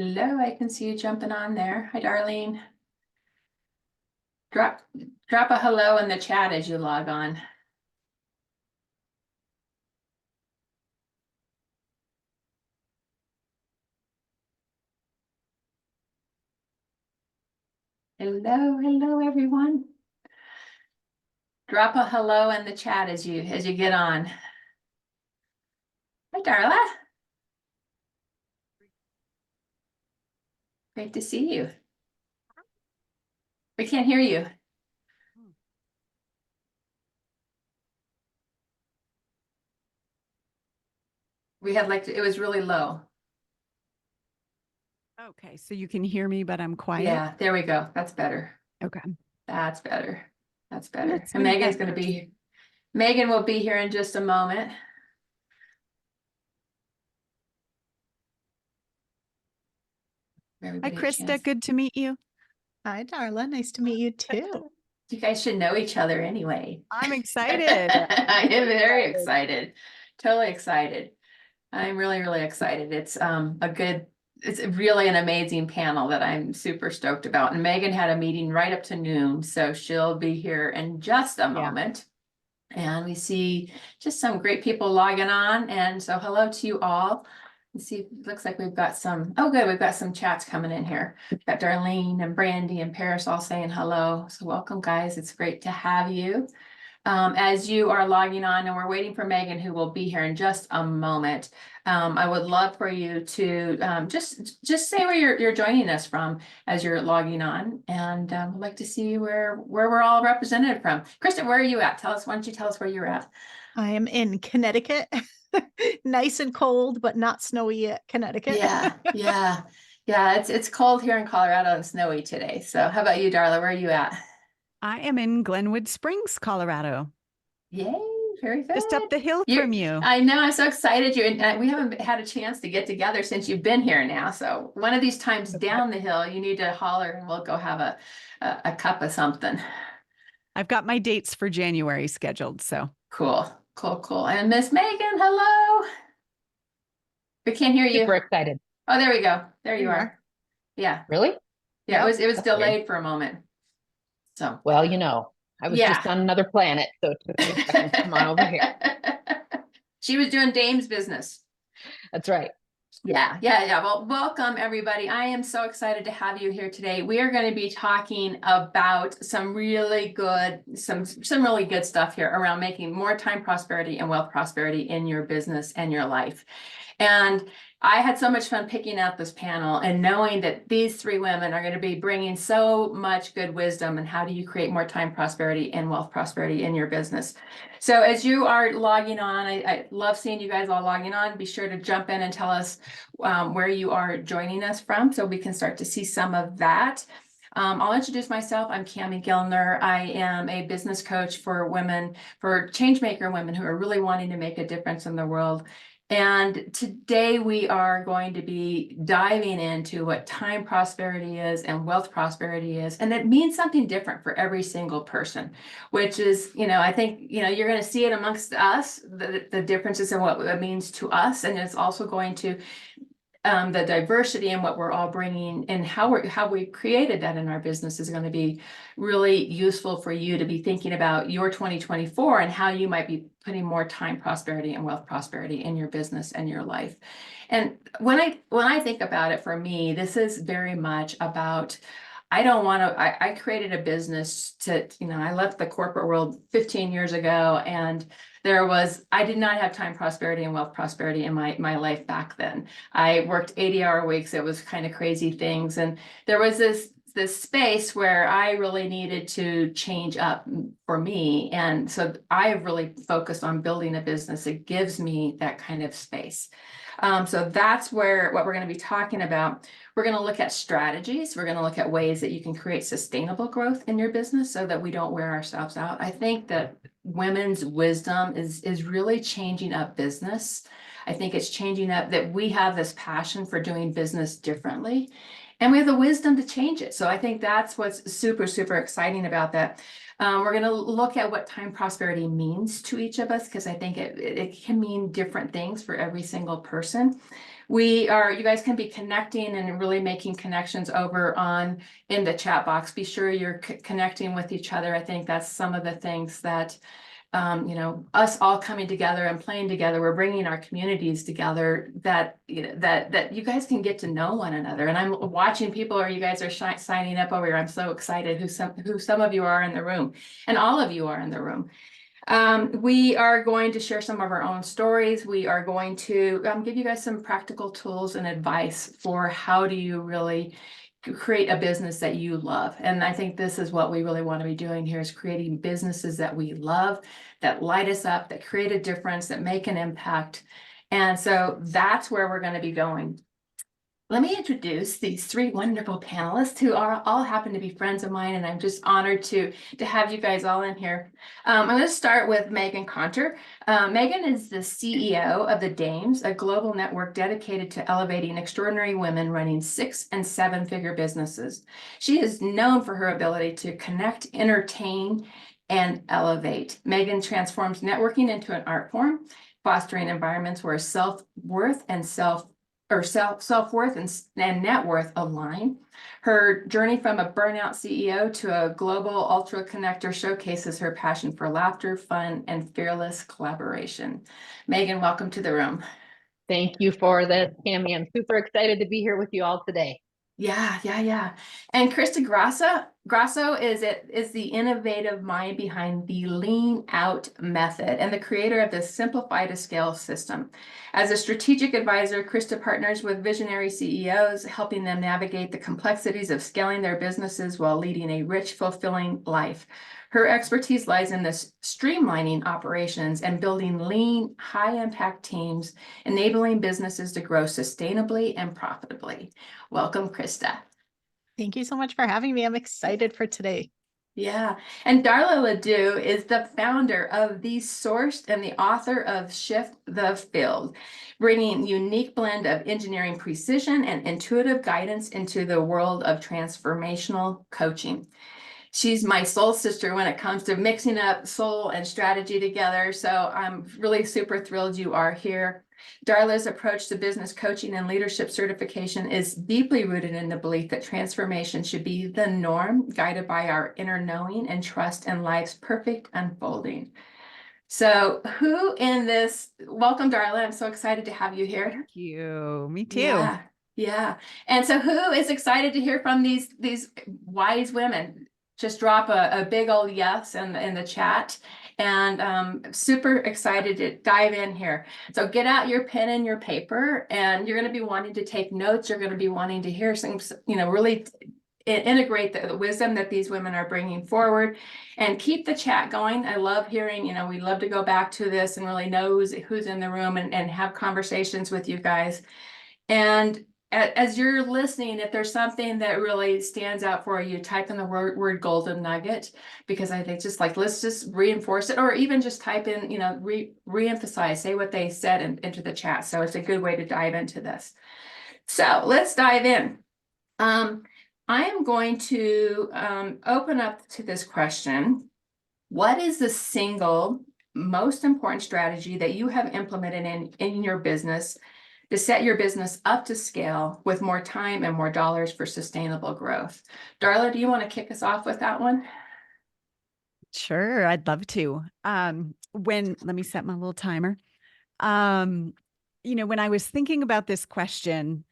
Hello, I can see you jumping on there. Hi, Darlene. Drop a hello in the chat as you log on. Hello, everyone. Drop a hello in the chat as you get on. Hi, Darla. Great to see you. We can't hear you. We had it was really low. Okay, so you can hear me, but I'm quiet. Yeah, there we go. That's better. Okay. That's better. That's better. Let's And move Megan's that going to first. be, Megan will be here in just a moment. Hi, Everybody a Krista. chance. Good to meet you. Hi, Darla. Nice to meet you too. You guys should know each other anyway. I'm excited. I am very excited. Totally excited. I'm really, really excited. It's it's really an amazing panel that I'm super stoked about. And Megan had a meeting right up to noon, so she'll be here in just a moment. And we see just some great people logging on. And so hello to you all. Let's see, it looks like we've got some, oh good, we've got some chats coming in here. We've got Darlene and Brandy and Paris all saying hello. So welcome, guys. It's great to have you. As you are logging on, and we're waiting for Megan, who will be here in just a moment. I would love for you to just say where you're joining us from as you're logging on, and we'd like to see where we're all represented from. Kristen, where are you at? Tell us. Why don't you tell us where you're at? I am in Connecticut. Nice and cold, but not snowy yet, Connecticut. Yeah. It's cold here in Colorado and snowy today. So how about you, Darla? Where are you at? I am in Glenwood Springs, Colorado. Yay, very good. Just up the hill from you. I know, I'm so excited. We haven't had a chance to get together since you've been here now. So one of these times down the hill, you need to holler and we'll go have a cup of something. I've got my dates for January scheduled, so. Cool. And Miss Megan, hello. We can't hear you. Super excited. Oh, there we go. There you are. Yeah. Really? Yeah, Yep. it was That's delayed weird. for a moment. So. Well, I was just on another planet, so it took me a second to come on over here. She was doing Dame's business. That's right. Yeah. Well, welcome everybody. I am so excited to have you here today. We are going to be talking about some really good stuff here around making more time prosperity and wealth prosperity in your business and your life. And I had so much fun picking out this panel and knowing that these three women are going to be bringing so much good wisdom and how do you create more time prosperity and wealth prosperity in your business. So as you are logging on, I love seeing you guys all logging on. Be sure to jump in and tell us where you are joining us from so we can start to see some of that. I'll introduce myself. I'm Cammie Gilner. I am a business coach for women, for changemaker women who are really wanting to make a difference in the world. And today we are going to be diving into what time prosperity is and wealth prosperity is. And it means something different for every single person, which is, I think, you're going to see it amongst us, the differences in what it means to us. And it's also going to the diversity and what we're all bringing and how we created that in our business is going to be really useful for you to be thinking about your 2024 and how you might be putting more time prosperity and wealth prosperity in your business and your life. And when I think about it, for me, this is very much about, I created a business I left the corporate world 15 years ago, and I did not have time prosperity and wealth prosperity in my life back then. I worked 80-hour weeks. It was kind of crazy things. And there was this space where I really needed to change up for me. And so I really focused on building a business that gives me that kind of space. So that's what we're going to be talking about. We're going to look at strategies. We're going to look at ways that you can create sustainable growth in your business so that we don't wear ourselves out. I think that women's wisdom is really changing up business. I think it's changing up that we have this passion for doing business differently, and we have the wisdom to change it. So I think that's what's super, super exciting about that. We're going to look at what time prosperity means to each of us, because I think it can mean different things for every single person. You guys can be connecting and really making connections over in the chat box. Be sure you're connecting with each other. I think that's some of the things that us all coming together and playing together, we're bringing our communities together, that you guys can get to know one another. And I'm watching people, or you guys are signing up over here. I'm so excited who some of you are in the room, and all of you are in the room. We are going to share some of our own stories. We are going to give you guys some practical tools and advice for how do you really create a business that you love. And I think this is what we really want to be doing here, is creating businesses that we love, that light us up, that create a difference, that make an impact. And so that's where we're going to be going. Let me introduce these three wonderful panelists who all happen to be friends of mine, and I'm just honored to have you guys all in here. I'm going to start with Megan Conter. Megan is the CEO of the Dames, a global network dedicated to elevating extraordinary women running 6- and 7-figure businesses. She is known for her ability to connect, entertain, and elevate. Megan transforms networking into an art form, fostering environments where self-worth and self-worth and net worth align. Her journey from a burnout CEO to a global ultra connector showcases her passion for laughter, fun, and fearless collaboration. Megan, welcome to the room. Thank you for this, Tammy. I'm super excited to be here with you all today. Yeah. And Krista Grasso is the innovative mind behind the Lean Out method and the creator of the Simplify to Scale system. As a strategic advisor, Krista partners with visionary CEOs, helping them navigate the complexities of scaling their businesses while leading a rich, fulfilling life. Her expertise lies in this streamlining operations and building lean, high-impact teams, enabling businesses to grow sustainably and profitably. Welcome, Krista. Thank you so much for having me. I'm excited for today. Yeah, and Darla Ledoux is the founder of The Sourced and the author of Shift the Field, bringing unique blend of engineering precision and intuitive guidance into the world of transformational coaching. She's my soul sister when it comes to mixing up soul and strategy together. So I'm really super thrilled you are here. Darla's approach to business coaching and leadership certification is deeply rooted in the belief that transformation should be the norm, guided by our inner knowing and trust in life's perfect unfolding. So welcome, Darla. I'm so excited to have you here. Thank you. Me too. Yeah. And so who is excited to hear from these wise women? Just drop a big old yes in the chat, and super excited to dive in here. So get out your pen and your paper, and you're going to be wanting to take notes. You're going to be wanting to hear some, really integrate the wisdom that these women are bringing forward, and keep the chat going. I love hearing, we love to go back to this and really know who's in the room and have conversations with you guys. And as you're listening, if there's something that really stands out for you, type in the word golden nugget, because I think let's just reinforce it, or even just type in, re-emphasize, say what they said into the chat. So it's a good way to dive into this. So let's dive in. I am going to open up to this question. What is the single most important strategy that you have implemented in your business to set your business up to scale with more time and more dollars for sustainable growth? Darla, do you want to kick us off with that one? Sure, I'd love to. Let me set my little timer. When I was thinking about this question,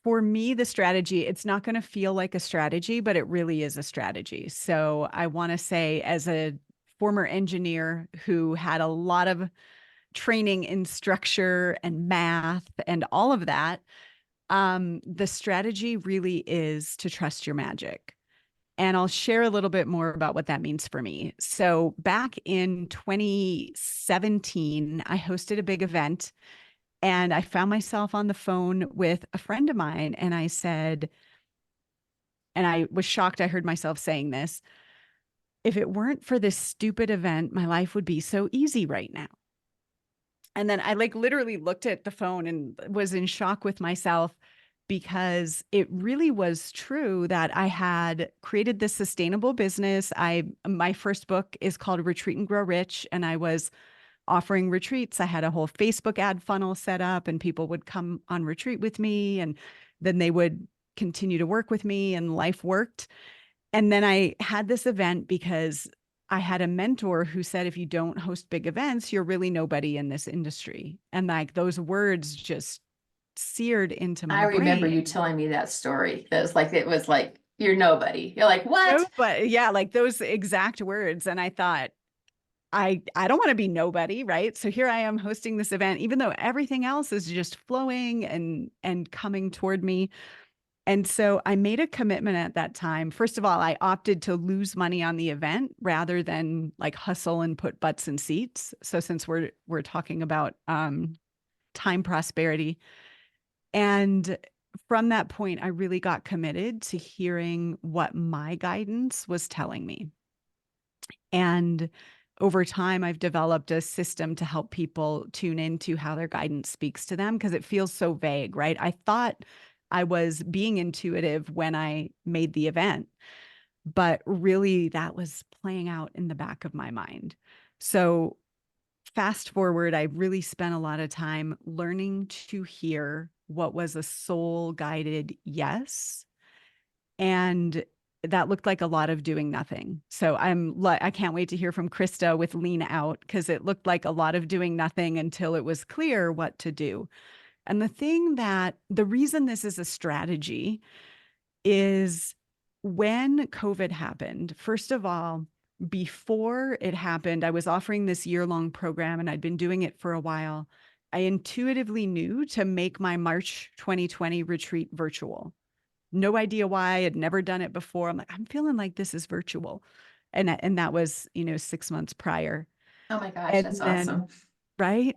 for me, the strategy, it's not going to feel like a strategy, but it really is a strategy. So I want to say, as a former engineer who had a lot of training in structure and math and all of that, the strategy really is to trust your magic. And I'll share a little bit more about what that means for me. So back in 2017, I hosted a big event, and I found myself on the phone with a friend of mine, and I said, and I was shocked I heard myself saying this, if it weren't for this stupid event, my life would be so easy right now. And then I literally looked at the phone and was in shock with myself. because it really was true that I had created this sustainable business. My first book is called Retreat and Grow Rich, and I was offering retreats. I had a whole Facebook ad funnel set up, and people would come on retreat with me, and then they would continue to work with me, and life worked. And then I had this event because I had a mentor who said, if you don't host big events, you're really nobody in this industry. And like those words just seared into my I remember brain. you telling me that story. It was like, you're nobody. You're like, what? But yeah, like those exact words. And I thought, I don't want to be nobody, right? So here I am hosting this event, even though everything else is just flowing and coming toward me. And so I made a commitment at that time. First of all, I opted to lose money on the event rather than like hustle and put butts in seats. So since we're talking about time prosperity, and from that point, I really got committed to hearing what my guidance was telling me. And over time, I've developed a system to help people tune into how their guidance speaks to them, because it feels so vague, right? I thought I was being intuitive when I made the event, but really that was playing out in the back of my mind. So fast forward, I really spent a lot of time learning to hear what was a soul guided yes. And that looked like a lot of doing nothing. So I can't wait to hear from Krista with Lean Out, because it looked like a lot of doing nothing until it was clear what to do. And the reason this is a strategy is when COVID happened, first of all, before it happened, I was offering this year-long program and I'd been doing it for a while. I intuitively knew to make my March 2020 retreat virtual. No idea why. I'd never done it before. I'm like, I'm feeling like this is virtual. And that was, 6 months prior. Oh my gosh, And that's then, awesome. right.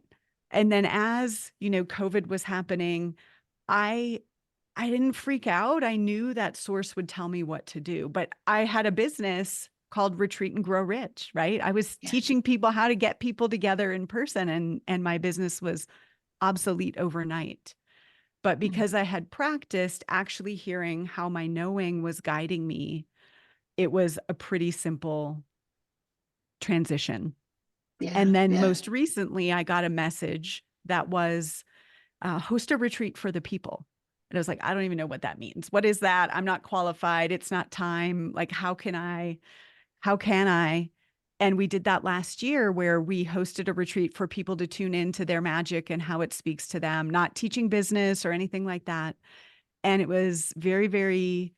And then as, COVID was happening, I didn't freak out. I knew that source would tell me what to do, but I had a business called Retreat and Grow Rich, right? I was Yeah. teaching people how to get people together in person, and my business was obsolete overnight. But because I had practiced actually hearing how my knowing was guiding me, it was a pretty simple transition. Yeah. And then Yeah. most recently, I got a message that was host a retreat for the people. And I was like, I don't even know what that means. What is that? I'm not qualified. It's not time. Like, how can I? And we did that last year, where we hosted a retreat for people to tune into their magic and how it speaks to them, not teaching business or anything like that. And it was very, very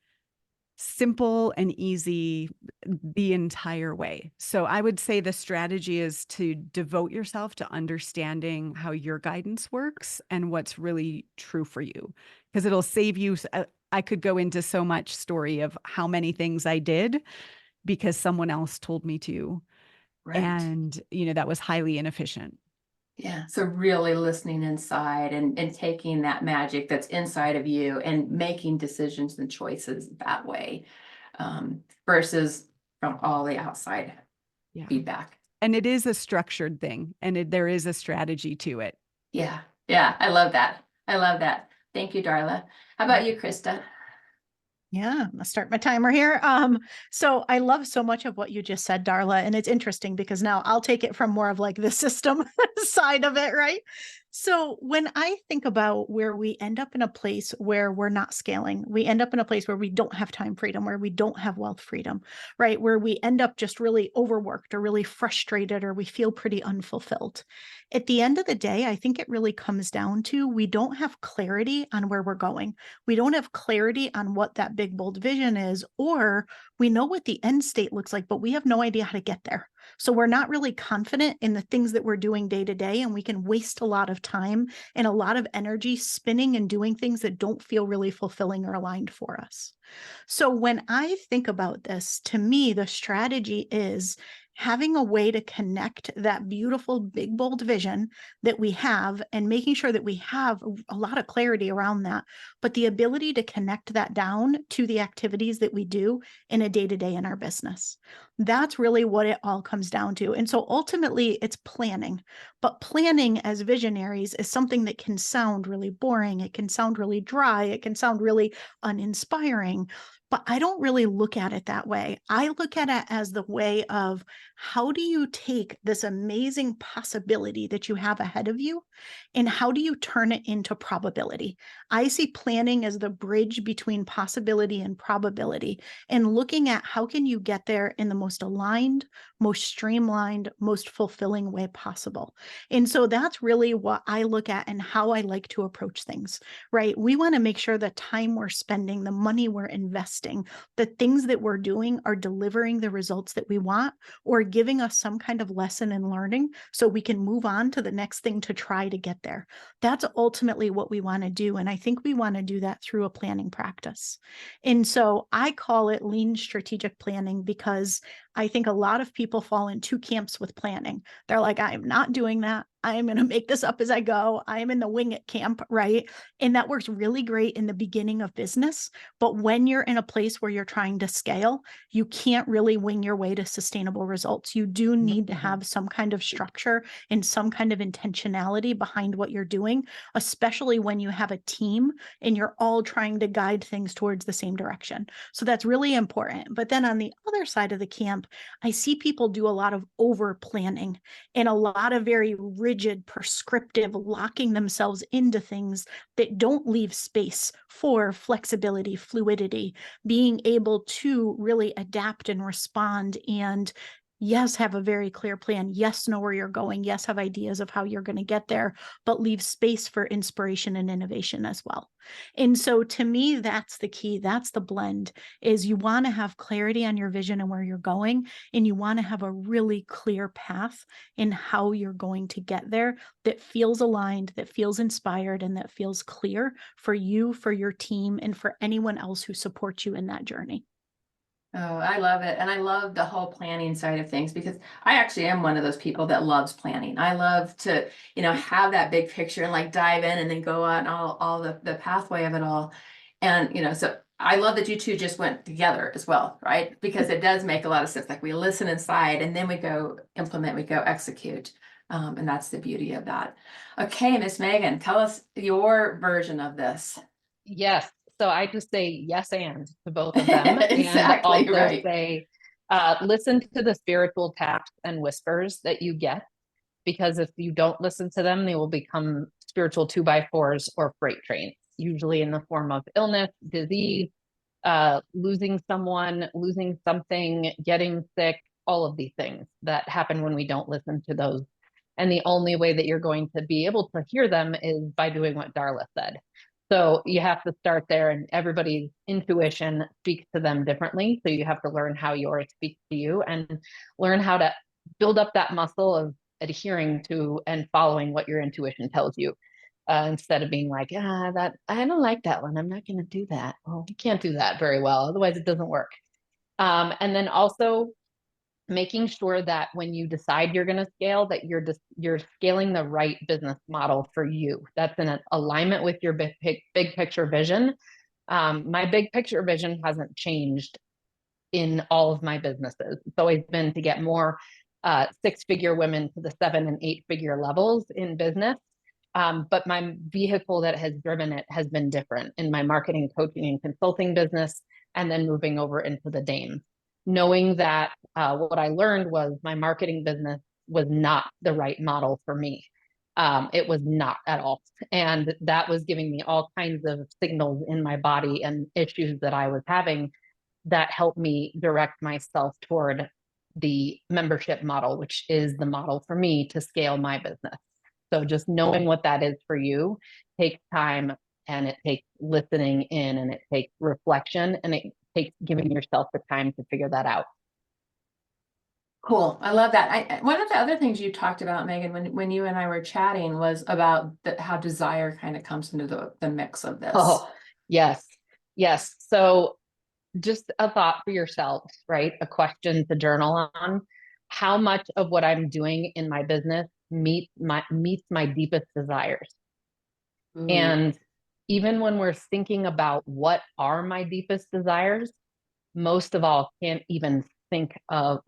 simple and easy the entire way. So I would say the strategy is to devote yourself to understanding how your guidance works and what's really true for you, because it'll save you. I could go into so much story of how many things I did because someone else told me to. Right. And, that was highly inefficient. Yeah. So really listening inside and taking that magic that's inside of you and making decisions and choices that way, versus from all the outside feedback. And it is a structured thing, and there is a strategy to it. Yeah. Yeah. I love that. I love that. Thank you, Darla. How about you, Krista? Yeah, I'm gonna start my timer here. So I love so much of what you just said, Darla, and it's interesting because now I'll take it from more of like the system side of it, right? So when I think about where we end up in a place where we're not scaling, we end up in a place where we don't have time freedom, where we don't have wealth freedom, right? Where we end up just really overworked or really frustrated, or we feel pretty unfulfilled. At the end of the day, I think it really comes down to we don't have clarity on where we're going. We don't have clarity on what that big, bold vision is, or we know what the end state looks like, but we have no idea how to get there. So we're not really confident in the things that we're doing day to day, and we can waste a lot of time and a lot of energy spinning and doing things that don't feel really fulfilling or aligned for us. So when I think about this, to me, the strategy is having a way to connect that beautiful, big, bold vision that we have and making sure that we have a lot of clarity around that, but the ability to connect that down to the activities that we do in a day-to-day in our business. That's really what it all comes down to. And so ultimately it's planning, but planning as visionaries is something that can sound really boring. It can sound really dry. It can sound really uninspiring. But I don't really look at it that way. I look at it as the way of how do you take this amazing possibility that you have ahead of you and how do you turn it into probability? I see planning as the bridge between possibility and probability and looking at how can you get there in the most aligned, most streamlined, most fulfilling way possible. And so that's really what I look at and how I like to approach things, right? We want to make sure the time we're spending, the money we're investing, the things that we're doing are delivering the results that we want or giving us some kind of lesson in learning so we can move on to the next thing to try to get there. That's ultimately what we want to do. And I think we want to do that through a planning practice. And so I call it lean strategic planning because I think a lot of people fall in two camps with planning. They're like, I am not doing that. I am going to make this up as I go. I am in the wing it camp, right? And that works really great in the beginning of business. But when you're in a place where you're trying to scale, you can't really wing your way to sustainable results. You do need to have some kind of structure and some kind of intentionality behind what you're doing, especially when you have a team and you're all trying to guide things towards the same direction. So that's really important. But then on the other side of the camp, I see people do a lot of over planning and a lot of very rigid, prescriptive, locking themselves into things that don't leave space for flexibility, fluidity, being able to really adapt and respond and yes, have a very clear plan. Yes, know where you're going. Yes, have ideas of how you're going to get there, but leave space for inspiration and innovation as well. And so to me, that's the key. That's the blend is you want to have clarity on your vision and where you're going, and you want to have a really clear path in how you're going to get there that feels aligned, that feels inspired, and that feels clear for you, for your team, and for anyone else who supports you in that journey. Oh, I love it. And I love the whole planning side of things because I actually am one of those people that loves planning. I love to, have that big picture and like dive in and then go on all the pathway of it all. And, so I love that you two just went together as well, right? Because it does make a lot of sense. Like we listen inside and then we go implement, we go execute. And that's the beauty of that. Okay, Miss Megan, tell us your version of this. Yes. So I just say yes and to both of them. Exactly, and also right. say, listen to the spiritual taps and whispers that you get, because if you don't listen to them, they will become spiritual 2x4s or freight trains, usually in the form of illness, disease, losing someone, losing something, getting sick, all of these things that happen when we don't listen to those. And the only way that you're going to be able to hear them is by doing what Darla said. So you have to start there, and everybody's intuition speaks to them differently. So you have to learn how yours speaks to you and learn how to build up that muscle of adhering to and following what your intuition tells you. Instead of being like, that I don't like that one, I'm not going to do that. Well, you can't do that very well, otherwise it doesn't work. And then also making sure that when you decide you're going to scale, that you're scaling the right business model for you. That's in alignment with your big picture vision. My big picture vision hasn't changed in all of my businesses. It's always been to get more 6-figure women to the 7 and 8-figure levels in business. But my vehicle that has driven it has been different in my marketing, coaching, and consulting business, and then moving over into the DAME. Knowing that what I learned was my marketing business was not the right model for me. It was not at all. And that was giving me all kinds of signals in my body and issues that I was having that helped me direct myself toward the membership model, which is the model for me to scale my business. So just knowing what that is for you takes time, and it takes listening in, and it takes reflection, and it takes giving yourself the time to figure that out. Cool. I love that. One of the other things you talked about, Megan, when you and I were chatting was about how desire kind of comes into the mix of this. Oh, yes. Yes. So just a thought for yourself, right? A question to journal on. how much of what I'm doing in my business meets my deepest desires. Ooh. And even when we're thinking about what are my deepest desires, most of us can't even think of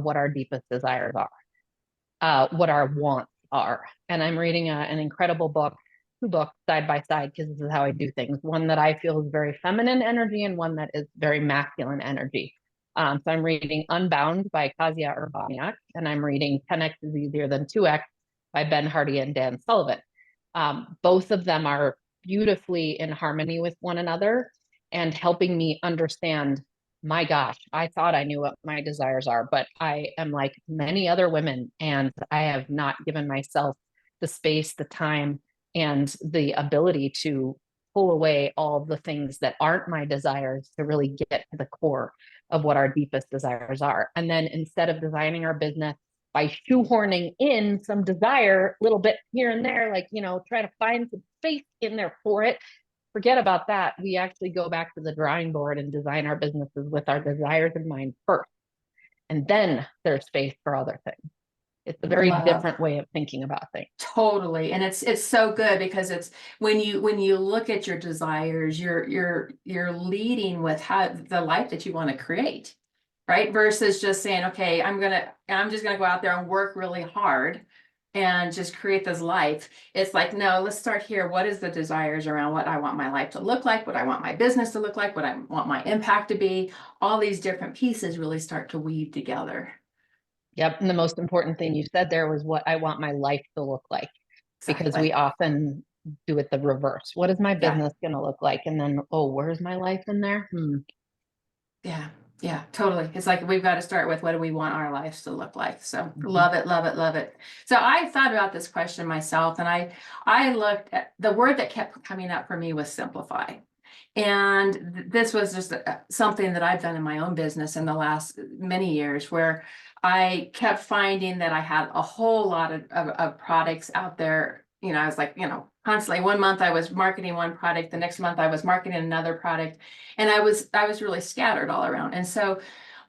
what our deepest desires are, what our wants are. And I'm reading an incredible book, 2 books side by side, because this is how I do things. One that I feel is very feminine energy and one that is very masculine energy. So I'm reading Unbound by Kasia Urbaniak, and I'm reading 10X is Easier Than 2X by Ben Hardy and Dan Sullivan. Both of them are beautifully in harmony with one another and helping me understand, my gosh, I thought I knew what my desires are, but I am like many other women, and I have not given myself the space, the time, and the ability to pull away all the things that aren't my desires to really get to the core of what our deepest desires are. And then instead of designing our business by shoehorning in some desire a little bit here and there, like, try to find some space in there for it, forget about that. We actually go back to the drawing board and design our businesses with our desires in mind first. And then there's space for other things. It's a very different way of thinking about things. Totally. And it's so good because it's when you look at your desires, you're leading with how the life that you want to create, right? Versus just saying, okay, I'm just gonna go out there and work really hard and just create this life. It's like, no, let's start here. What is the desires around what I want my life to look like, what I want my business to look like, what I want my impact to be? All these different pieces really start to weave together. Yep. And the most important thing you said there was what I want my life to look like, because Exactly. we often do it the reverse. What is my business going to look like? And then, oh, where's my life in there? Yeah. Yeah, totally. It's like we've got to start with what do we want our lives to look like. So love it, love it, love it. So I thought about this question myself, and I looked at the word that kept coming up for me was simplify. And this was just something that I've done in my own business in the last many years, where I kept finding that I had a whole lot of products out there. I was like, constantly one month I was marketing one product, the next month I was marketing another product, and I was really scattered all around. And so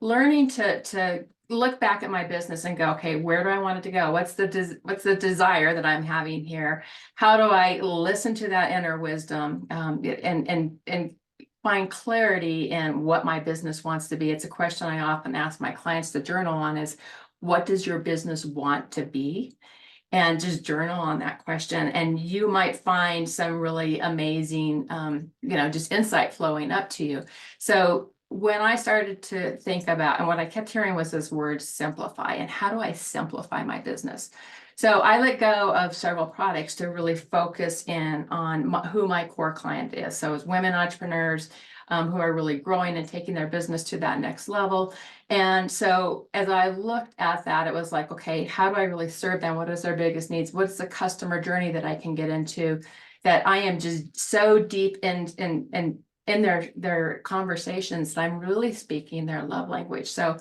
learning to look back at my business and go, okay, where do I want it to go? What's the desire that I'm having here? How do I listen to that inner wisdom, and find clarity in what my business wants to be? It's a question I often ask my clients to journal on is, what does your business want to be? And just journal on that question. And you might find some really amazing, just insight flowing up to you. So when I started to think about, and what I kept hearing was this word simplify, and how do I simplify my business? So I let go of several products to really focus in on who my core client is. So it's women entrepreneurs who are really growing and taking their business to that next level. And so as I looked at that, it was like, okay, how do I really serve them? What is their biggest needs? What's the customer journey that I can get into, that I am just so deep in their conversations that I'm really speaking their love language. So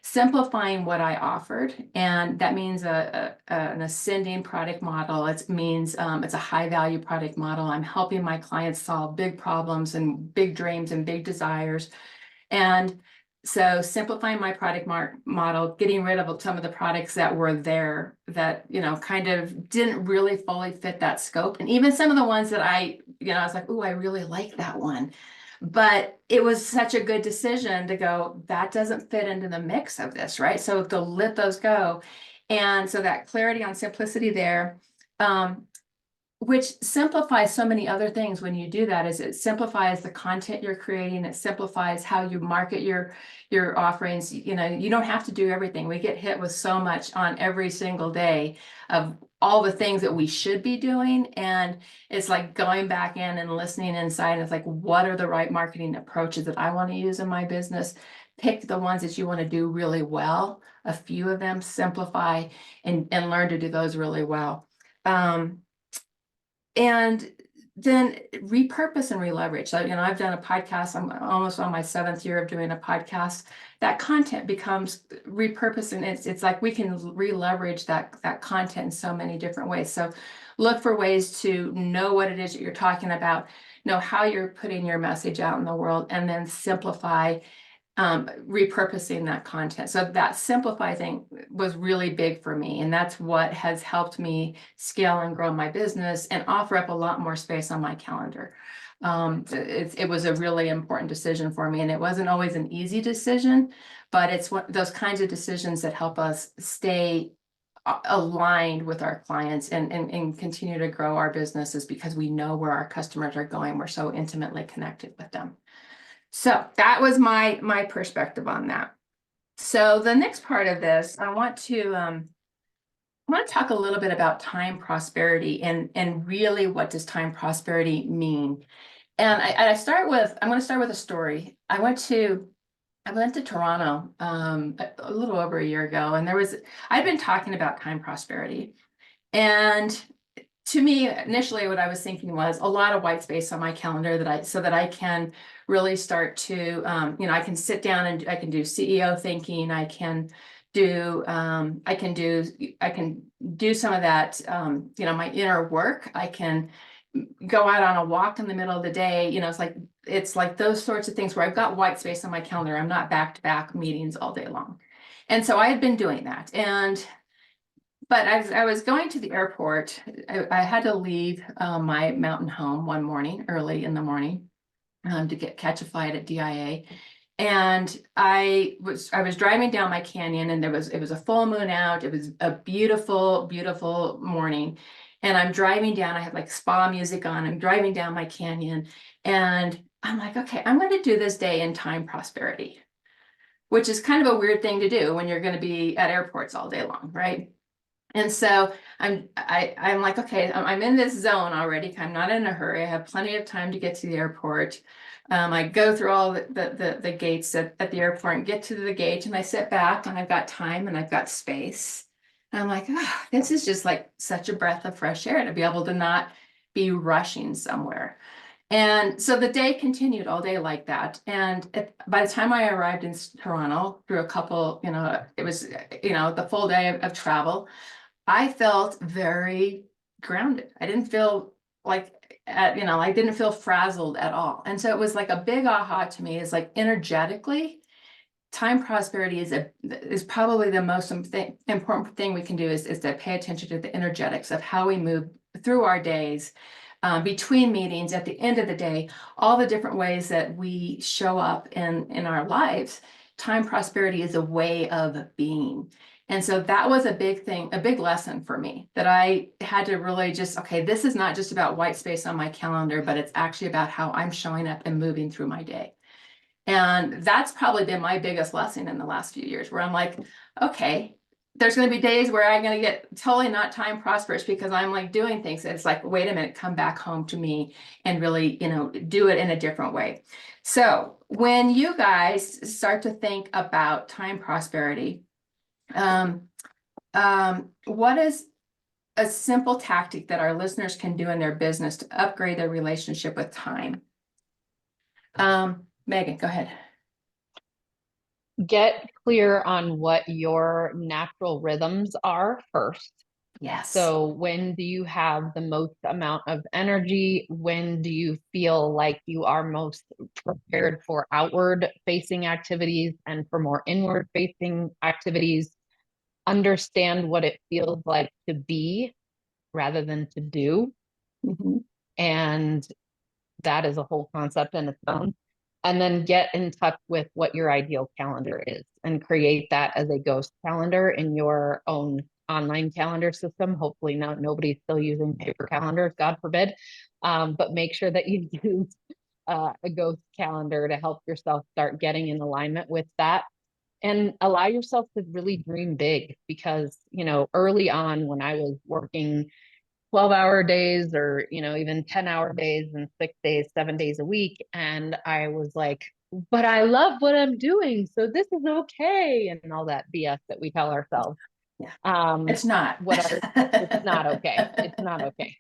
simplifying what I offered, and that means an ascending product model. It means it's a high value product model. I'm helping my clients solve big problems and big dreams and big desires. And so simplifying my product model, getting rid of some of the products that were there that, kind of didn't really fully fit that scope. And even some of the ones that I was like, oh, I really like that one. But it was such a good decision to go, that doesn't fit into the mix of this, right? So to let those go. And so that clarity on simplicity there, which simplifies so many other things when you do that, is it simplifies the content you're creating. It simplifies how you market your offerings. You don't have to do everything. We get hit with so much on every single day of all the things that we should be doing. And it's like going back in and listening inside. And it's like, what are the right marketing approaches that I want to use in my business? Pick the ones that you want to do really well. A few of them, simplify and learn to do those really well. And then repurpose and re-leverage. So, I've done a podcast. I'm almost on my 7th year of doing a podcast. That content becomes repurposed, and it's like we can re-leverage that content in so many different ways. So look for ways to know what it is that you're talking about, know how you're putting your message out in the world, and then simplify repurposing that content. So that simplifying was really big for me. And that's what has helped me scale and grow my business and offer up a lot more space on my calendar. It was a really important decision for me, and it wasn't always an easy decision, but it's those kinds of decisions that help us stay aligned with our clients and continue to grow our businesses because we know where our customers are going. We're so intimately connected with them. So that was my perspective on that. So the next part of this, I want to talk a little bit about time prosperity and really what does time prosperity mean? And I'm going to start with a story. I went to Toronto a little over a year ago, and I'd been talking about time prosperity. And to me, initially, what I was thinking was a lot of white space on my calendar so that I can really start to, I can sit down and I can do CEO thinking. I can do some of that, my inner work. I can go out on a walk in the middle of the day. It's like those sorts of things where I've got white space on my calendar. I'm not back-to-back meetings all day long. And so I had been doing that. But as I was going to the airport, I had to leave my mountain home one morning, early in the morning, to catch a flight at DIA. And I was driving down my canyon, and it was a full moon out. It was a beautiful, beautiful morning. And I'm driving down, I have like spa music on. I'm driving down my canyon, and I'm like, okay, I'm going to do this day in time prosperity, which is kind of a weird thing to do when you're going to be at airports all day long, right? And so I'm like, okay, I'm in this zone already. I'm not in a hurry. I have plenty of time to get to the airport. I go through all the gates at the airport and get to the gate, and I sit back, and I've got time and I've got space. And I'm like, oh, this is just like such a breath of fresh air to be able to not be rushing somewhere. And so the day continued all day like that. And by the time I arrived in Toronto, through a couple, it was, the full day of travel, I felt very grounded. I didn't feel like, I didn't feel frazzled at all. And so it was like a big aha to me, is like energetically, time prosperity is probably the most important thing we can do is to pay attention to the energetics of how we move through our days, between meetings, at the end of the day, all the different ways that we show up in our lives. Time prosperity is a way of being. And so that was a big thing, a big lesson for me, that I had to really just, okay, this is not just about white space on my calendar, but it's actually about how I'm showing up and moving through my day. And that's probably been my biggest lesson in the last few years, where I'm like, okay, there's going to be days where I'm going to get totally not time prosperous because I'm like doing things. It's like, wait a minute, come back home to me and really, do it in a different way. So when you guys start to think about time prosperity, what is a simple tactic that our listeners can do in their business to upgrade their relationship with time? Megan, go ahead. Get clear on what your natural rhythms are first. Yes. So when do you have the most amount of energy? When do you feel like you are most prepared for outward facing activities and for more inward facing activities? Understand what it feels like to be rather than to do. Mm-hmm. And that is a whole concept in its own. And then get in touch with what your ideal calendar is and create that as a ghost calendar in your own online calendar system. Hopefully nobody's still using paper calendars, God forbid. But make sure that you use a ghost calendar to help yourself start getting in alignment with that. And allow yourself to really dream big, because, early on when I was working 12-hour days or, even 10-hour days and 6 days, 7 days a week. And I was like, but I love what I'm doing, so this is okay. And all that BS that we tell ourselves. Yeah. It's not. It's not okay. It's not okay.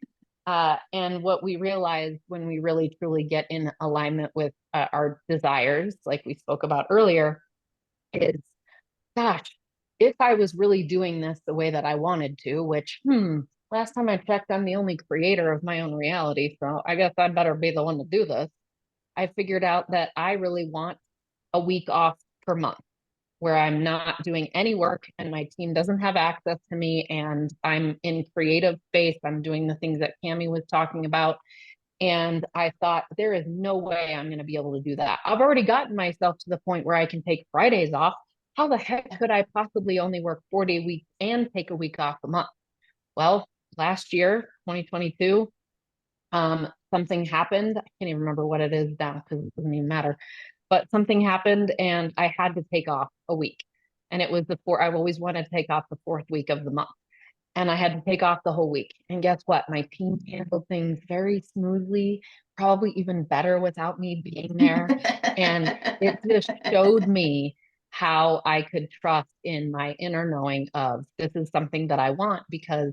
And what we realize when we really truly get in alignment with our desires, like we spoke about earlier, is, gosh, if I was really doing this the way that I wanted to, which, last time I checked, I'm the only creator of my own reality, so I guess I'd better be the one to do this. I figured out that I really want a week off per month where I'm not doing any work and my team doesn't have access to me and I'm in creative space. I'm doing the things that Cami was talking about. And I thought, there is no way I'm going to be able to do that. I've already gotten myself to the point where I can take Fridays off. How the heck could I possibly only work 4-day weeks and take a week off a month? Well, last year, 2022, something happened. I can't even remember what it is now because it doesn't even matter. But something happened and I had to take off a week. And it was I've always wanted to take off the 4th week of the month. And I had to take off the whole week. And guess what? My team handled things very smoothly, probably even better without me being there. And it just showed me how I could trust in my inner knowing of this is something that I want, because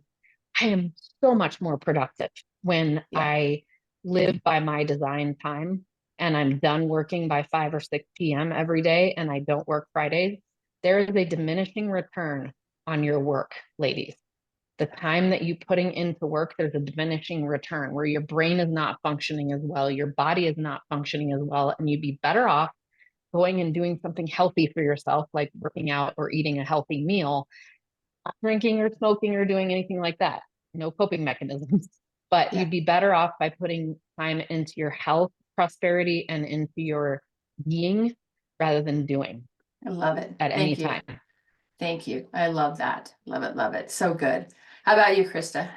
I am so much more productive when I live by my design time and I'm done working by 5 or 6 p.m. every day and I don't work Fridays. There is a diminishing return on your work, ladies. The time that you're putting into work, there's a diminishing return where your brain is not functioning as well, your body is not functioning as well, and you'd be better off going and doing something healthy for yourself, like working out or eating a healthy meal, not drinking or smoking or doing anything like that. No coping mechanisms, but you'd be better off by putting time into your health, prosperity, and into your being rather than doing. I love it. At any Thank you. time. Thank you. I love that. Love it. Love it. So good. How about you, Krista?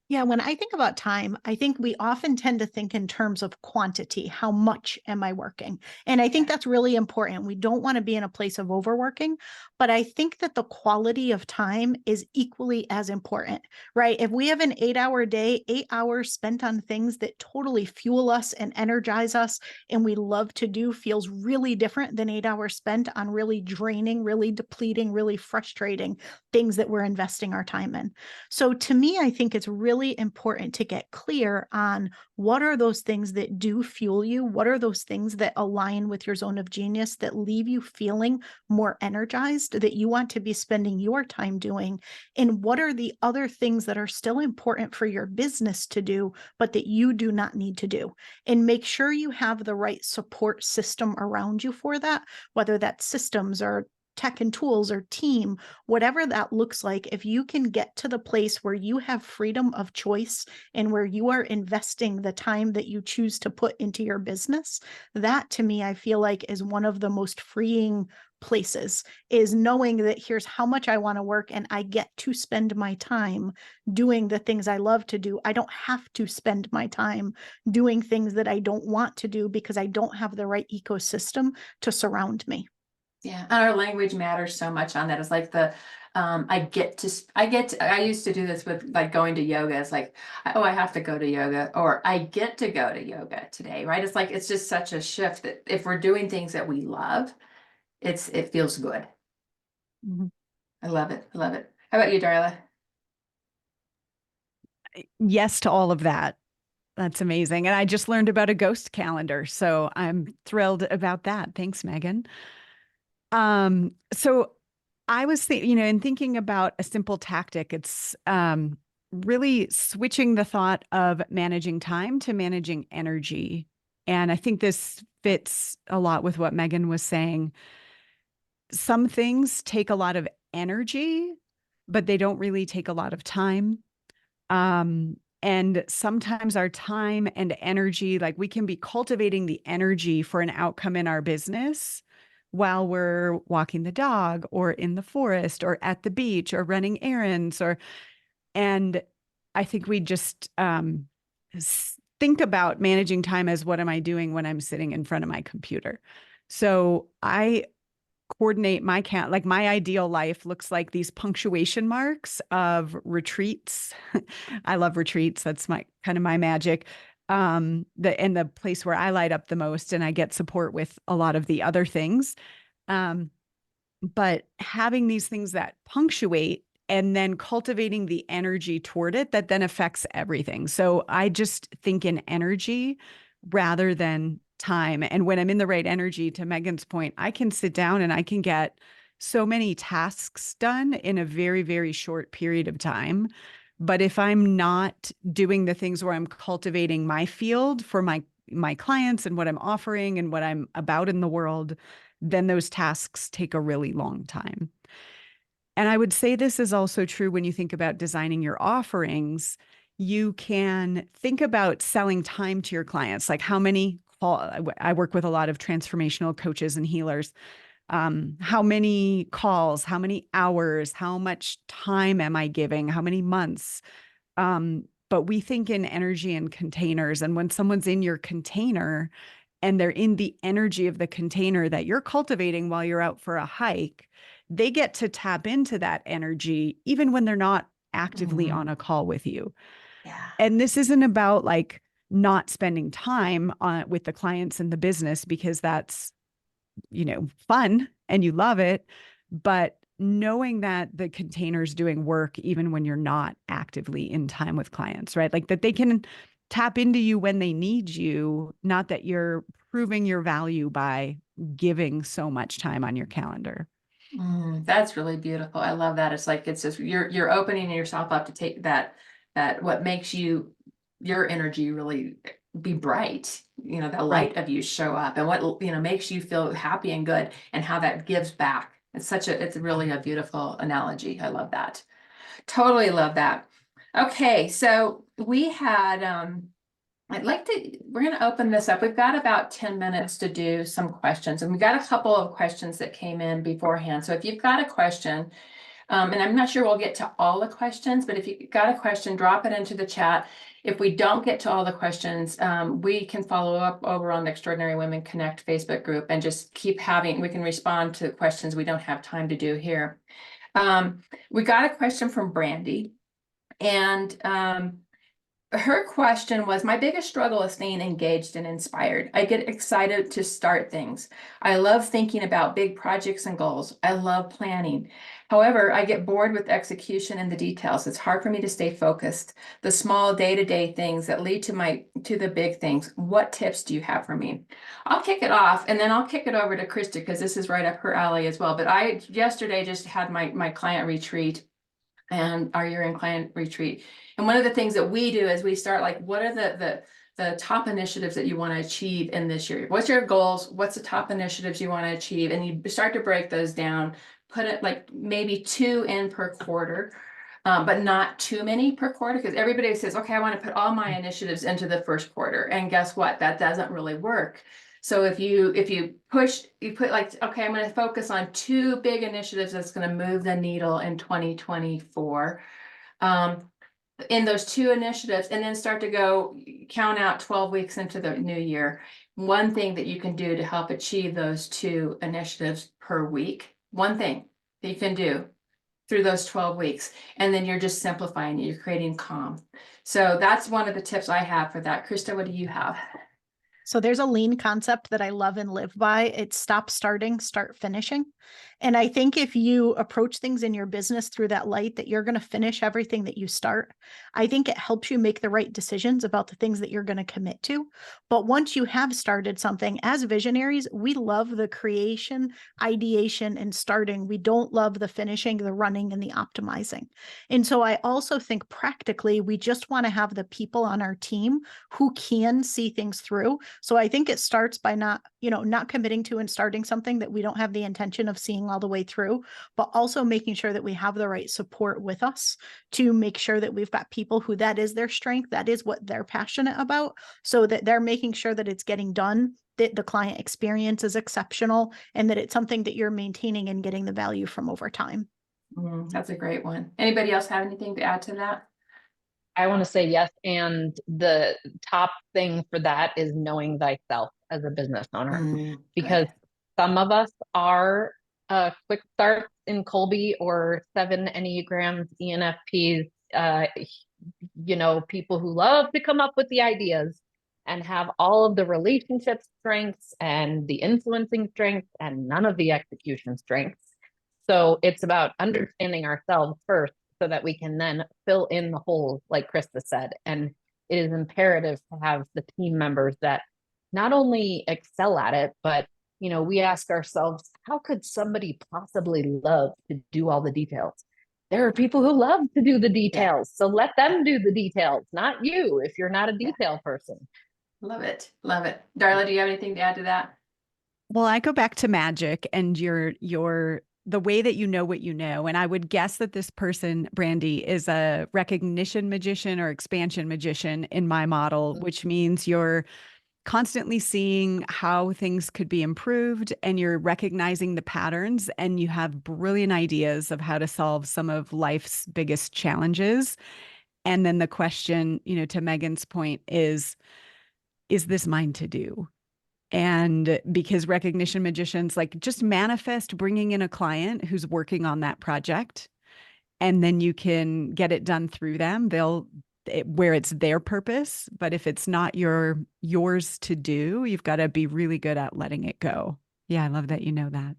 Yeah, when I think about time, I think we often tend to think in terms of quantity. How much am I working? And I think that's really important. We don't want to be in a place of overworking, but I think that the quality of time is equally as important, right? If we have an 8-hour day, 8 hours spent on things that totally fuel us and energize us and we love to do feels really different than 8 hours spent on really draining, really depleting, really frustrating things that we're investing our time in. So to me, I think it's really important to get clear on what are those things that do fuel you? What are those things that align with your zone of genius that leave you feeling more energized, that you want to be spending your time doing? And what are the other things that are still important for your business to do, but that you do not need to do? And make sure you have the right support system around you for that, whether that's systems or tech and tools or team, whatever that looks like. If you can get to the place where you have freedom of choice and where you are investing the time that you choose to put into your business, that to me, I feel like is one of the most freeing places, is knowing that here's how much I want to work and I get to spend my time doing the things I love to do. I don't have to spend my time doing things that I don't want to do because I don't have the right ecosystem to surround me. Yeah, and our language matters so much on that. It's like I used to do this with like going to yoga. It's like, oh, I have to go to yoga, or I get to go to yoga today, right? It's like, it's just such a shift that if we're doing things that we love, it feels good. Mm-hmm. I love it. I love it. How about you, Darla? Yes to all of that. That's amazing. And I just learned about a ghost calendar, so I'm thrilled about that. Thanks, Megan. So I was in thinking about a simple tactic, it's really switching the thought of managing time to managing energy. And I think this fits a lot with what Megan was saying. Some things take a lot of energy, but they don't really take a lot of time. And sometimes our time and energy, like we can be cultivating the energy for an outcome in our business while we're walking the dog or in the forest or at the beach or running errands and I think we just think about managing time as what am I doing when I'm sitting in front of my computer. So I coordinate my like my ideal life looks like these punctuation marks of retreats. I love retreats. That's my kind of my magic. The place where I light up the most and I get support with a lot of the other things. But having these things that punctuate and then cultivating the energy toward it that then affects everything. So I just think in energy rather than time. And when I'm in the right energy, to Megan's point, I can sit down and I can get so many tasks done in a very, very short period of time. But if I'm not doing the things where I'm cultivating my field for my my clients and what I'm offering and what I'm about in the world, then those tasks take a really long time. And I would say this is also true when you think about designing your offerings. You can think about selling time to your clients, like how many I work with a lot of transformational coaches and healers. How many calls, how many hours, how much time am I giving, how many months? But we think in energy and containers. And when someone's in your container and they're in the energy of the container that you're cultivating while you're out for a hike, they get to tap into that energy even when they're not actively on a call with you. Yeah. And this isn't about like not spending time with the clients and the business, because that's, fun and you love it, but knowing that the container's doing work even when you're not actively in time with clients, right? Like that they can tap into you when they need you, not that you're proving your value by giving so much time on your calendar. That's really beautiful. I love that. It's like, it's just, you're opening yourself up to take that what makes your energy really be bright, the light of you show up, and what, makes you feel happy and good, and how that gives back. It's really a beautiful analogy. I love that. Totally love that. Okay. So we had, we're going to open this up. We've got about 10 minutes to do some questions, and we got a couple of questions that came in beforehand. So if you've got a question, and I'm not sure we'll get to all the questions, but if you've got a question, drop it into the chat. If we don't get to all the questions, we can follow up over on the Extraordinary Women Connect Facebook group and just we can respond to questions we don't have time to do here. We got a question from Brandy, and her question was, my biggest struggle is staying engaged and inspired. I get excited to start things. I love thinking about big projects and goals. I love planning. However, I get bored with execution and the details. It's hard for me to stay focused. The small day-to-day things that lead to the big things. What tips do you have for me? I'll kick it off, and then I'll kick it over to Krista, because this is right up her alley as well. But I yesterday just had my client retreat and our year-end client retreat. And one of the things that we do is we start like, what are the top initiatives that you want to achieve in this year? What's your goals? What's the top initiatives you want to achieve? And you start to break those down, put it like maybe 2 in per quarter, but not too many per quarter, because everybody says, okay, I want to put all my initiatives into the first quarter. And guess what? That doesn't really work. So if you put like, okay, I'm going to focus on 2 big initiatives that's going to move the needle in 2024. In those 2 initiatives, and then start to count out 12 weeks into the new year. One thing that you can do to help achieve those 2 initiatives per week, one thing that you can do through those 12 weeks, and then you're just simplifying it, you're creating calm. So that's one of the tips I have for that. Krista, what do you have? So there's a lean concept that I love and live by. It's stop starting, start finishing. And I think if you approach things in your business through that light, that you're going to finish everything that you start, I think it helps you make the right decisions about the things that you're going to commit to. But once you have started something, as visionaries, we love the creation, ideation, and starting. We don't love the finishing, the running, and the optimizing. And so I also think practically, we just want to have the people on our team who can see things through. So I think it starts by not committing to and starting something that we don't have the intention of seeing all the way through, but also making sure that we have the right support with us to make sure that we've got people who that is their strength, that is what they're passionate about, so that they're making sure that it's getting done, that the client experience is exceptional, and that it's something that you're maintaining and getting the value from over time. That's a great one. Anybody else have anything to add to that? I want to say yes. And the top thing for that is knowing thyself as a business owner, because some of us are quick starts in Colby or 7 Enneagrams, ENFPs, people who love to come up with the ideas and have all of the relationship strengths and the influencing strengths and none of the execution strengths. So it's about understanding ourselves first, so that we can then fill in the holes, like Krista said. And it is imperative to have the team members that not only excel at it, but, we ask ourselves, how could somebody possibly love to do all the details? There are people who love to do the details. So let them do the details, not you, if you're not a detail person. Love it. Love it. Darla, do you have anything to add to that? Well, I go back to magic and your the way that you know what you know. And I would guess that this person, Brandy, is a recognition magician or expansion magician in my model, which means you're constantly seeing how things could be improved and you're recognizing the patterns and you have brilliant ideas of how to solve some of life's biggest challenges. And then the question, to Megan's point is this mine to do? And because recognition magicians like just manifest bringing in a client who's working on that project, and then you can get it done through them. Where it's their purpose, but if it's not yours to do, you've got to be really good at letting it go. Yeah, I love that you know that.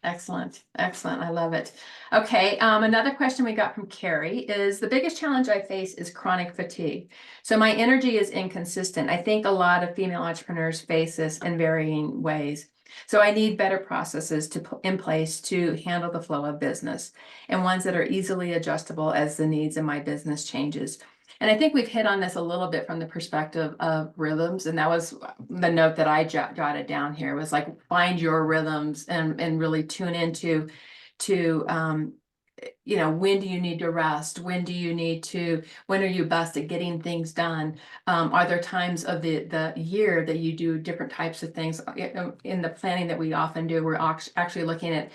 Excellent. Excellent. I love it. Okay. Another question we got from Carrie is the biggest challenge I face is chronic fatigue. So my energy is inconsistent. I think a lot of female entrepreneurs face this in varying ways. So I need better processes to put in place to handle the flow of business and ones that are easily adjustable as the needs of my business changes. And I think we've hit on this a little bit from the perspective of rhythms. And that was the note that I jotted down here was like, find your rhythms and really tune into when do you need to rest? When are you best at getting things done? Are there times of the year that you do different types of things? In the planning that we often do, we're actually looking at,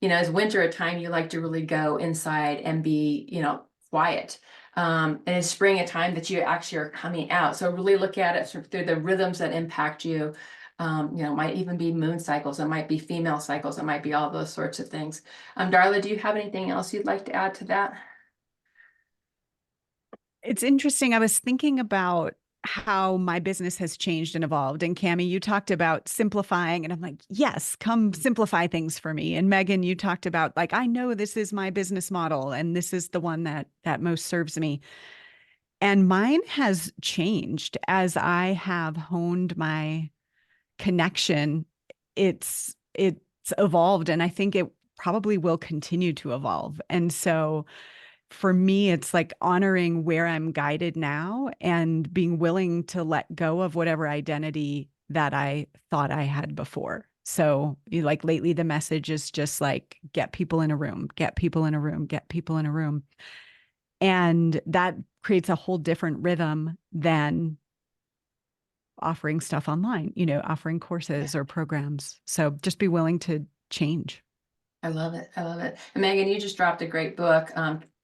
is winter a time you like to really go inside and be, quiet? And is spring a time that you actually are coming out? So really look at it through the rhythms that impact you. It might even be moon cycles, it might be female cycles, it might be all those sorts of things. Darla, do you have anything else you'd like to add to that? It's interesting. I was thinking about how my business has changed and evolved. And Cami, you talked about simplifying, and I'm like, yes, come simplify things for me. And Megan, you talked about like, I know this is my business model, and this is the one that most serves me. And mine has changed as I have honed my connection. It's evolved, and I think it probably will continue to evolve. And so for me, it's like honoring where I'm guided now and being willing to let go of whatever identity that I thought I had before. So like lately, the message is just like, get people in a room, get people in a room, get people in a room. And that creates a whole different rhythm than offering stuff online, offering courses or programs. So just be willing to change. I love it. I love it. And Megan, you just dropped a great book.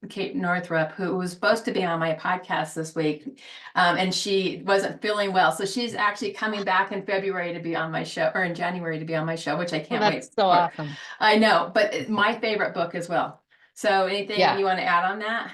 Kate Northrup, who was supposed to be on my podcast this week, and she wasn't feeling well. So she's actually coming back in February to be on my show, or in January to be on my show, which I can't wait. That's so awesome. I know, but my favorite book as well. So anything you want to add on that?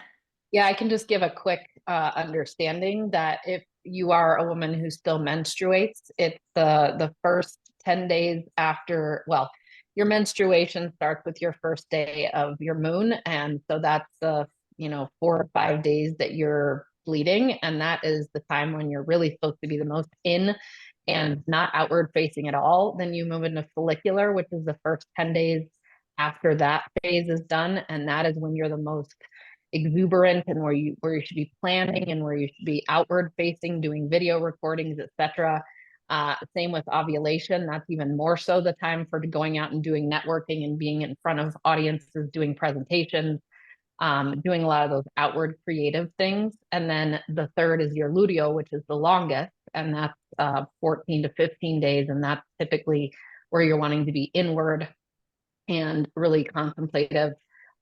Yeah, I can just give a quick understanding that if you are a woman who still menstruates, it's the first 10 days after, well, your menstruation starts with your first day of your moon. And so that's the, 4 or 5 days that you're bleeding. And that is the time when you're really supposed to be the most in and not outward facing at all. Then you move into follicular, which is the first 10 days after that phase is done. And that is when you're the most exuberant and where you should be planning and where you should be outward facing, doing video recordings, etc. Same with ovulation. That's even more so the time for going out and doing networking and being in front of audiences, doing presentations, doing a lot of those outward creative things. And then the third is your luteal, which is the longest, and that's 14 to 15 days. And that's typically where you're wanting to be inward and really contemplative.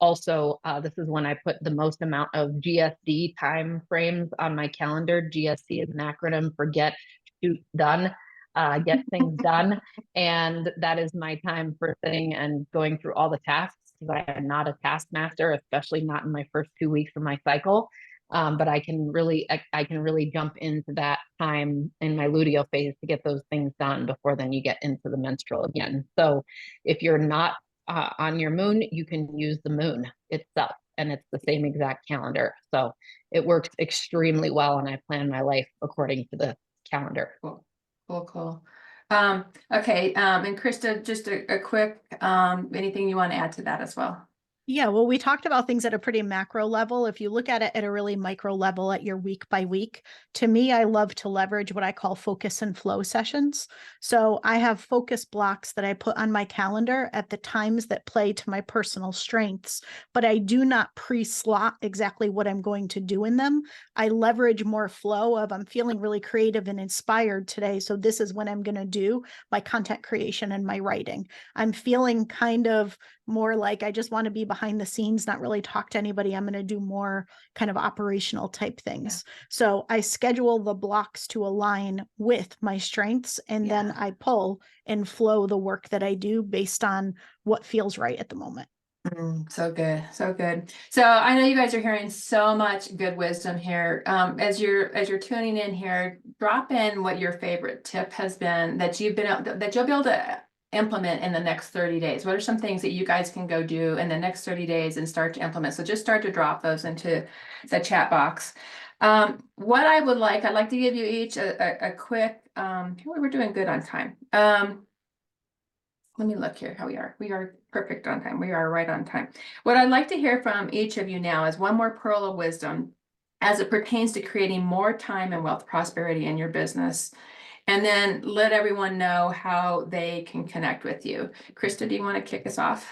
Also, this is when I put the most amount of GSD time frames on my calendar. GSD is an acronym for get, shoot, done, get things done. And that is my time for sitting and going through all the tasks, because I am not a taskmaster, especially not in my first 2 weeks of my cycle. But I can really jump into that time in my luteal phase to get those things done before then you get into the menstrual again. So if you're not on your moon, you can use the moon itself, and it's the same exact calendar. So it works extremely well, and I plan my life according to the calendar. Cool. Okay. And Krista, just a quick, anything you want to add to that as well? Yeah, well, we talked about things at a pretty macro level. If you look at it at a really micro level at your week by week, to me, I love to leverage what I call focus and flow sessions. So I have focus blocks that I put on my calendar at the times that play to my personal strengths, but I do not pre-slot exactly what I'm going to do in them. I leverage more flow of I'm feeling really creative and inspired today. So this is when I'm going to do my content creation and my writing. I'm feeling kind of more like I just want to be behind the scenes, not really talk to anybody. I'm going to do more kind of operational type things. Yeah. So I schedule the blocks to align with my strengths, and then I pull and flow the work that I do based on what feels right at the moment. So good. So good. So I know you guys are hearing so much good wisdom here. As you're tuning in here, drop in what your favorite tip has been that you'll be able to implement in the next 30 days. What are some things that you guys can go do in the next 30 days and start to implement? So just start to drop those into the chat box. What I'd like to give you each a quick, we're doing good on time. Let me look here how we are. We are perfect on time. We are right on time. What I'd like to hear from each of you now is one more pearl of wisdom as it pertains to creating more time and wealth prosperity in your business. And then let everyone know how they can connect with you. Krista, do you want to kick us off?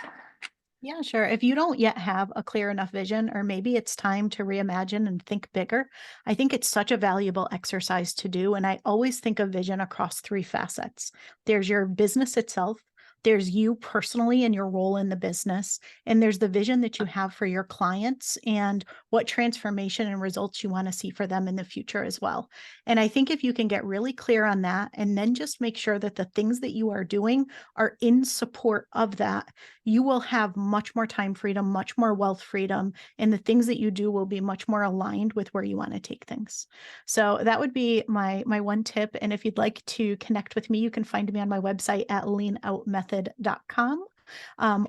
Yeah, sure. If you don't yet have a clear enough vision, or maybe it's time to reimagine and think bigger, I think it's such a valuable exercise to do. And I always think of vision across three facets. There's your business itself, there's you personally and your role in the business, and there's the vision that you have for your clients and what transformation and results you want to see for them in the future as well. And I think if you can get really clear on that, and then just make sure that the things that you are doing are in support of that, you will have much more time freedom, much more wealth freedom, and the things that you do will be much more aligned with where you want to take things. So that would be my one tip. And if you'd like to connect with me, you can find me on my website at leanoutmethod.com,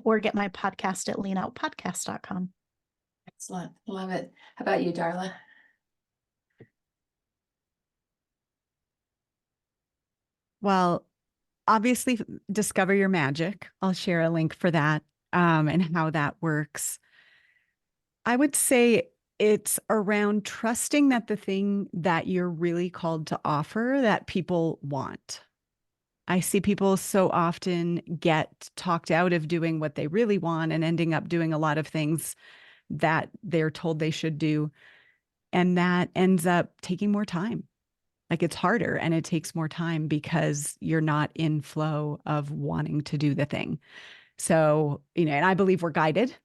or get my podcast at leanoutpodcast.com. Excellent. Love it. How about you, Darla? Well, obviously, discover your magic. I'll share a link for that, and how that works. I would say it's around trusting that the thing that you're really called to offer that people want. I see people so often get talked out of doing what they really want and ending up doing a lot of things that they're told they should do. And that ends up taking more time. Like, it's harder and it takes more time because you're not in flow of wanting to do the thing. So, and I believe we're guided,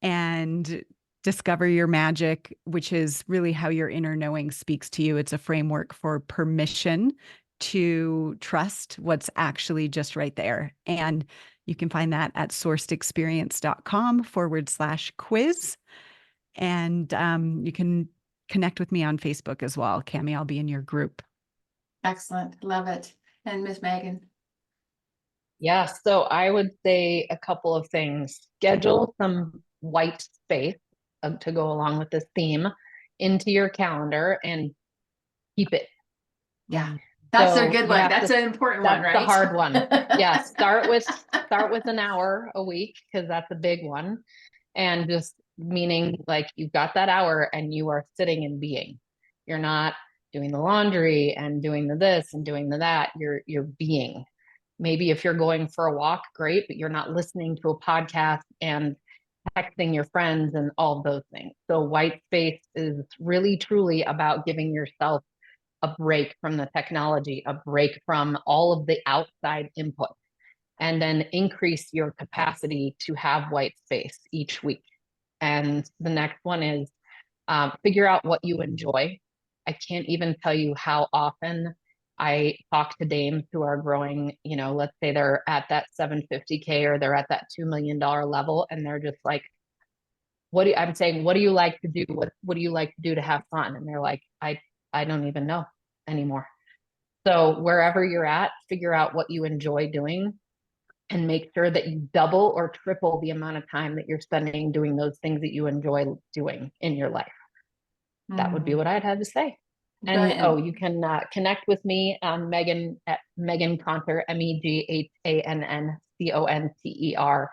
and discover your magic, which is really how your inner knowing speaks to you. It's a framework for permission to trust what's actually just right there. And you can find that at sourcedexperience.com/quiz. And you can connect with me on Facebook as well. Cami, I'll be in your group. Excellent. Love it. And Miss Megan? Yeah, so I would say a couple of things. Schedule some white space to go along with this theme into your calendar and keep it. Yeah, that's So a good one. That's an important one, right? That's the hard one. Yeah, start with an hour a week, because that's a big one. And just meaning like you've got that hour and you are sitting and being. You're not doing the laundry and doing the this and doing the that. You're being. Maybe if you're going for a walk, great, but you're not listening to a podcast and texting your friends and all of those things. So white space is really truly about giving yourself a break from the technology, a break from all of the outside input, and then increase your capacity to have white space each week. And the next one is figure out what you enjoy. I can't even tell you how often I talk to dames who are growing, let's say they're at that 750K or they're at that $2 million level, and they're just like, I'm saying, what do you like to do? What do you like to do to have fun? And they're like, I don't even know anymore. So wherever you're at, figure out what you enjoy doing and make sure that you double or triple the amount of time that you're spending doing those things that you enjoy doing in your life. That would be what I'd have to say. And you can connect with me, Megan, at Megan Conter, MEGHANNCONTER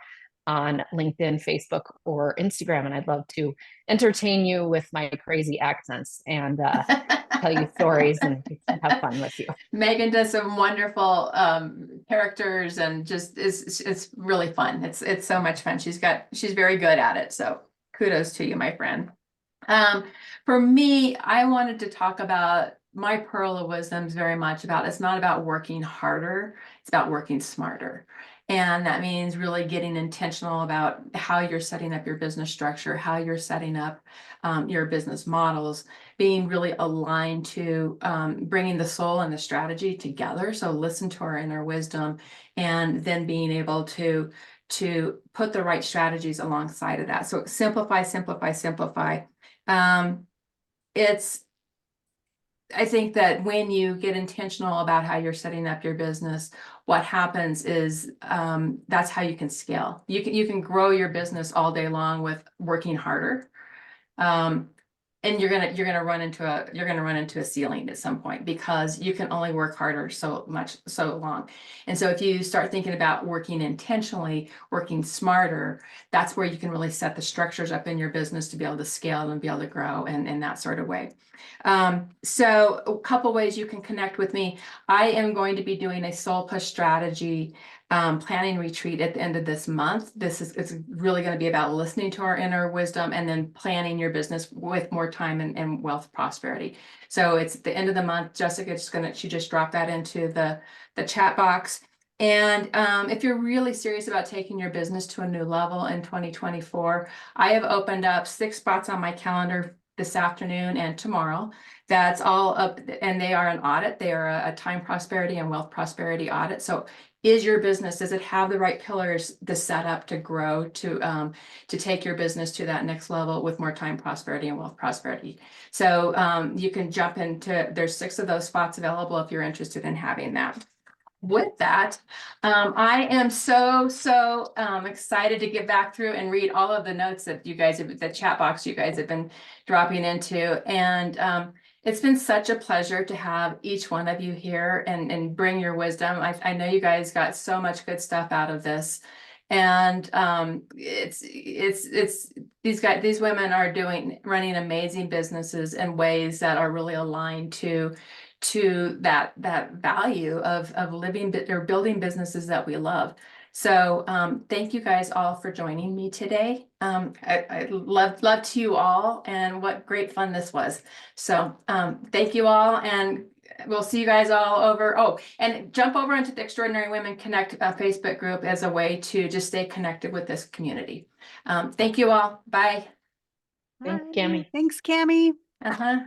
on LinkedIn, Facebook, or Instagram. And I'd love to entertain you with my crazy accents and tell you stories and have fun with you. Megan does some wonderful characters and just it's really fun. It's so much fun. She's very good at it. So kudos to you, my friend. For me, I wanted to talk about my pearl of wisdom is very much about, it's not about working harder, it's about working smarter. And that means really getting intentional about how you're setting up your business structure, how you're setting up your business models, being really aligned to bringing the soul and the strategy together. So listen to our inner wisdom, and then being able to put the right strategies alongside of that. So simplify, simplify, simplify. I think that when you get intentional about how you're setting up your business, what happens is that's how you can scale. You can grow your business all day long with working harder. And you're gonna run into a ceiling at some point, because you can only work harder so long. And so if you start thinking about working intentionally, working smarter, that's where you can really set the structures up in your business to be able to scale and be able to grow in that sort of way. So a couple ways you can connect with me. I am going to be doing a soul push strategy planning retreat at the end of this month. It's really going to be about listening to our inner wisdom and then planning your business with more time and wealth prosperity. So it's the end of the month. Jessica she just dropped that into the chat box. And if you're really serious about taking your business to a new level in 2024, I have opened up 6 spots on my calendar this afternoon and tomorrow. That's all up, and they are an audit. They are a time prosperity and wealth prosperity audit. So is your business, does it have the right pillars to set up to grow, to take your business to that next level with more time prosperity and wealth prosperity? So you can jump into, there's 6 of those spots available if you're interested in having that. With that, I am so excited to get back through and read all of the notes that you guys have, the chat box you guys have been dropping into. And it's been such a pleasure to have each one of you here and bring your wisdom. I know you guys got so much good stuff out of this. And it's these women are running amazing businesses in ways that are really aligned to that value of living or building businesses that we love. So thank you guys all for joining me today. I loved you all, and what great fun this was. So thank you all, and we'll see you guys all over. Oh, and jump over into the Extraordinary Women Connect Facebook group as a way to just stay connected with this community. Thank you all. Bye. Thanks, Cammie. Thanks, Cammie. Uh-huh.